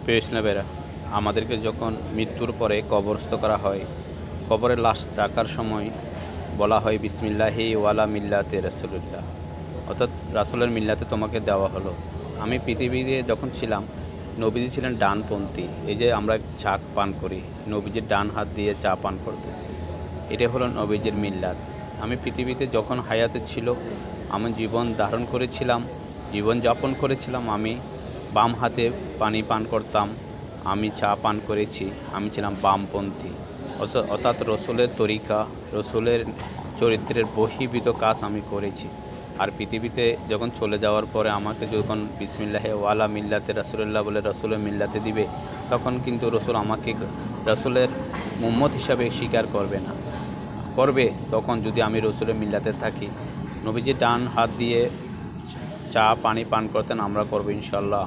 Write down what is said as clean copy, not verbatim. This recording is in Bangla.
প্রিয় ইসলামেরা, আমাদেরকে যখন মৃত্যুর পরে কবরস্থ করা হয়, কবরে লাশ রাখার সময় বলা হয় বিসমিল্লাহি ওয়ালা মিল্লাতে রাসূলুল্লাহ, অর্থাৎ রাসূলের মিল্লাতে তোমাকে দেওয়া হলো। আমি পৃথিবীতে যখন ছিলাম, নবীজি ছিলেন ডানপন্থী। এই যে আমরা চা পান করি, নবীজির ডান হাত দিয়ে চা পান করতেন, এটা হলো নবীজির মিল্লাত। আমি পৃথিবীতে যখন হায়াতে ছিল, আমি জীবন ধারণ করেছিলাম, জীবনযাপন করেছিলাম, আমি বাম হাতে পানি পান করতাম, আমি চা পান করেছি, আমি ছিলাম বামপন্থী। অর্থাৎ রসুলের তরিকা, রসুলের চরিত্রের বহির্ভূত কাজ আমি করেছি। আর পৃথিবীতে যখন চলে যাওয়ার পরে আমাকে যখন বিসমিল্লাহি ওয়ালা মিল্লাতে রাসূলুল্লাহ বলে রসুলের মিল্লাতে দিবে, তখন কিন্তু রসুল আমাকে রসুলের উম্মত হিসাবে স্বীকার করবে না। করবে তখন যদি আমি রসুলের মিল্লাতে থাকি। নবীজি ডান হাত দিয়ে চা পানি পান করতেন, আমরা করবো ইনশাল্লাহ।